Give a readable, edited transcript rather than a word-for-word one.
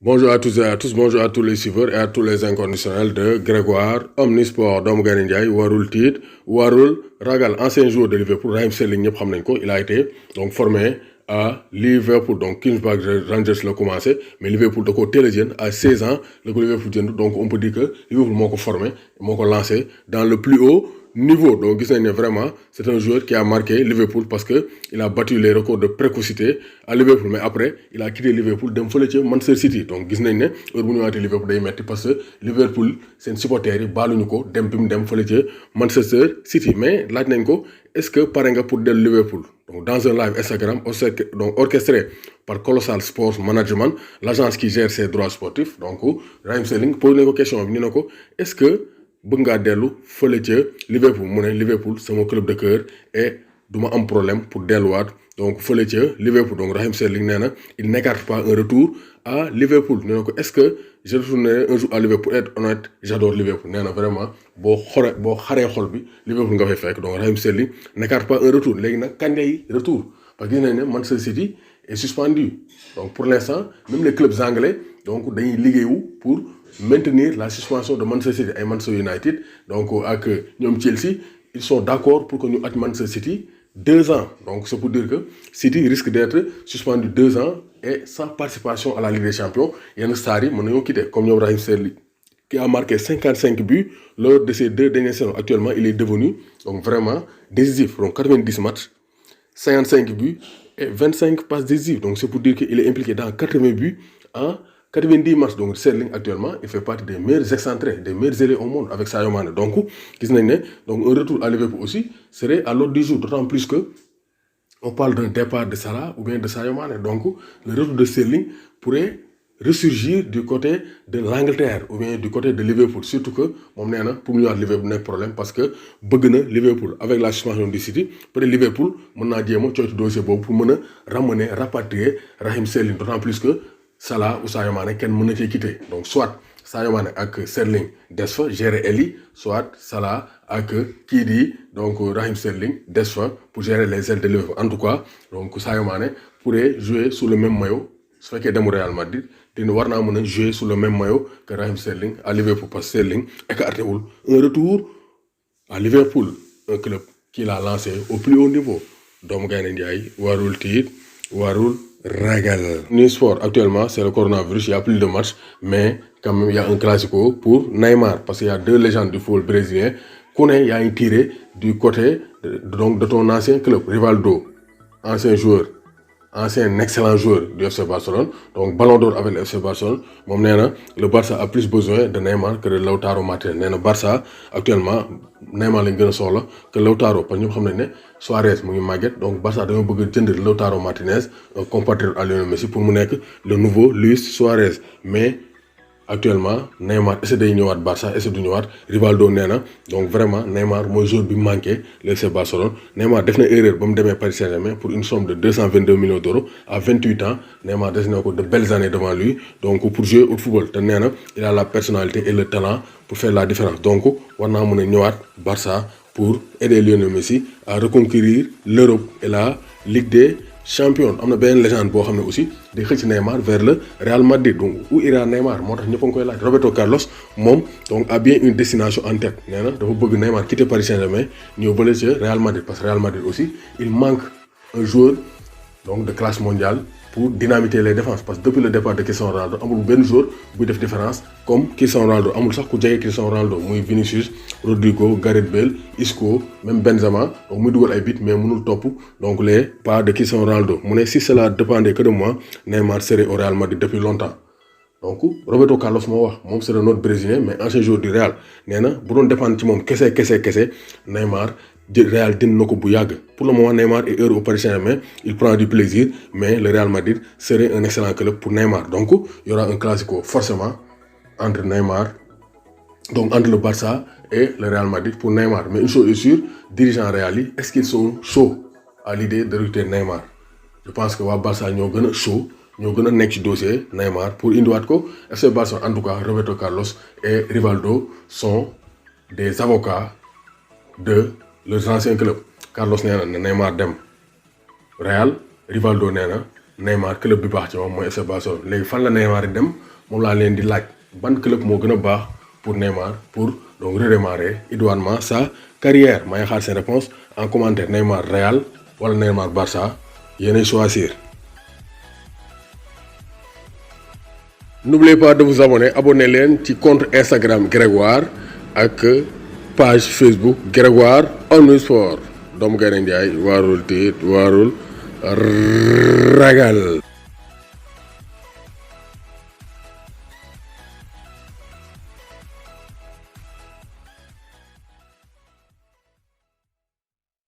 Bonjour à tous et à tous, bonjour à tous les suiveurs et à tous les inconditionnels de Grégoire, Omnisport, Dom Gana Ndiaye, warul tiit, warul ragal, ancien joueur de Liverpool, Raheem Sterling ñëpp xam nañ ko, il a été donc formé à Liverpool, donc Queen's Park Rangers la commencé, mais Liverpool da ko teel a jënd à 16 ans la ko Liverpool jënd, donc on peut dire que Liverpool moo ko formé, moo ko lancé dans le plus haut niveau. Donc gis nañ ne vraiment c'est un joueur qui a marqué Liverpool parce que il a battu les records de précocité à Liverpool, mais après il a quitté Liverpool dem fële ca Manchester City. Donc gis nañ ne heure bu ñu ñëwaatee Liverpool day metti parce que Liverpool seen supporters yi baaluñu ko dem bi mu dem fële ca Manchester City. Mais laaj nañ ko est-ce que pare nga pour dellu Liverpool. Donc dans un live Instagram donc orchestré par Colossal Sports Management, l'agence qui gère ses droits sportifs, donc Raheem Sterling posé nañ ko question bi ñu ne ko est-ce que bëgg ngaa dellu fële ca Liverpool mu ne Liverpool sama club de cœur et du ma am problème pour delluwaat donc fële ca Liverpool. Donc Raheem Sterling nee na il n'écarte pas un retour à Liverpool. nee na ko est-ce que je retournerai un jour à Liverpool. Pour être honnête, j'adore Liverpool. nee na vraiment boo xaree xol bi Liverpool nga fay fekk. donc Raheem Sterling n'écarte pas un retour. léegi nag kañ lay retour parce que gis nañ ne Manchester City est suspendu. donc pour l'instant même les clubs anglais donc dañuy liggéeyu pour maintenir la suspension de Manchester City et Manchester United. donc ak ñoom Chelsea ils sont d'accord pour que ñu aj Manchester City 2 ans. donc c'est pour dire que City risque d'être suspendu 2 ans et sans participation à la Ligue des Champions. yenn stars yi mën nañoo quitter comme ñoom Raheem Sterling qui a marqué 55 buts lors de ces 2 dernières saisons. Actuellement il est devenu donc vraiment décisif. donc 90 matchs, 55 buts et 25 passes décisives. donc c'est pour dire qu'il est impliqué dans 80 buts en 90 matchs. donc Sterling actuellement il fait partie des meilleurs excentrés, des meilleurs ailiers au monde avec Sadio Mané. donc gis nañ ne donc un retour à Liverpool aussi serait à l'ordre du jour, d'autant plus que on parle d'un départ de Salah ou bien de Sadio Mané. donc le retour de Sterling pourrait ressurgir du côté de l'Angleterre ou bien du côté de Liverpool. surtout que moom nee na pour mu ñëwaat Liverpool nekk problème parce que bëgg na Liverpool avec la suspension du City peut-être Liverpool mën naa jéem a coytu dossier boobu pour mën a ramener rapatrier Raheem Sterling, d'autant plus que Salah ou Sadio Mané kenn mën na cee quitter. donc soit Sadio Mané ak Sterling des fa gérer aile, soit Salah ak kii di donc Raheem Sterling des fa pour gérer les ailes de Liverpool. en tout cas donc Sadio Mané pourrait jouer sous le même maillot su fekkee demu Real Madrid dina war naa mën a jouer sous le même maillot que Raheem Sterling à Liverpool parce que Sterling écarté wul un retour à Liverpool, un club qui l'a lancé au plus haut niveau. Dom Gana Ndiaye, warul tiit, warul ragal. Omnisport actuellement c'est le coronavirus, il y a plus de matchs, mais quand même il y a un classico pour Neymar parce qu'il y a 2 légendes du football brésilien. Koné yaa ngi tiré du côté de ton ancien club, Rivaldo, ancien joueur, ancien excellent joueur du FC Barcelone, donc ballon d'or avec le FC Barcelone. moom nee na le Barça a plus besoin de Neymar que de Lautaro Martinez. nee na Barça actuellement Neymar lañ gën a soxla que Lautaro parce que ñëpp xam nañ ne Suarez mu ngi màgget. donc Barça dañoo bëgg a jënd Lautaro Martinez, un compatriote à Lionel Messi, pour mu nekk le nouveau Luis Suarez. mais actuellement Neymar est-ce que day ñëwaat Barça, est-ce que du ñëwaat. Rivaldo nee na donc vraiment Neymar mooy joueur bi manqué le FC Barcelone. Neymar def na erreur ba mu demee Paris Saint-Germain pour une somme de 222 millions d'euros à 28 ans. Neymar des na ko de belles années devant lui donc pour jouer au football te nee na il a la personnalité et le talent pour faire la différence. donc war naa mën a ñëwaat Barça pour aider Lionel Messi à reconquérir l'Europe et la Ligue des Champions. am na beneen légende boo xam ne aussi day xëcc Neymar vers le Real Madrid. donc où ira Neymar moo tax ñëpp a ngi koy laaj. Roberto Carlos moom donc a bien une destination en tête. nee na dafa bëgg Neymar quitter Paris Saint-Germain ñëw bële ci Real Madrid parce que Real Madrid aussi il manque un joueur donc de classe mondiale pour dynamiter les défenses parce que depuis le départ de Cristiano Ronaldo amul benn joueur buy def différence comme Cristiano Ronaldo. amul sax ku jege Cristiano Ronaldo muy Vinicius, Rodrigo, Gareth Bale, Isco, même Benzema. donc muy dugal ay buts mais mënul topp donc les pas de Cristiano Ronaldo. mu ne si cela dépendait que de moi Neymar serait au Real Madrid depuis longtemps. donc Roberto Carlos moo wax moom c'est un autre brésilien mais ancien joueur du Real. nee na bu doon dépendre ci moom kese Neymar Real dina na ko bu yàgg. pour le moment Neymar est heureux au Paris Saint-Germain, il prend du plaisir, mais le Real Madrid serait un excellent club pour Neymar. donc il y aura un classico forcément entre Neymar, donc entre le Barça et le Real Madrid pour Neymar. mais une chose est sûre, dirigeants Real yi est-ce qu'ils sont chauds à l'idée de recruter Neymar. je pense que waa Barça ñoo gën a chaud, ñoo gën a nekk ci dossier Neymar pour indiwaat ko FC Barcelone. en tout cas Roberto Carlos et Rivaldo sont des avocats de leurs anciens clubs. Carlos nee na Neymar dem Real, Rivaldo nee na Neymar club bi baax ci moom mooy FC Barcelone. léegi fan la Neymar dem moom laa leen di laaj ban club moo gën a baax pour Neymar pour donc redémarrer idoinement sa carrière may xaar seen réponse en commentaire. Neymar Real wala Neymar Barça yéenay choisir. N'oubliez pas de vous abonner leen ci compte Instagram Grégoire ak page Facebook Grégoire Omnisport doomu Gaynde Njaay waarul tiit waarul ragal.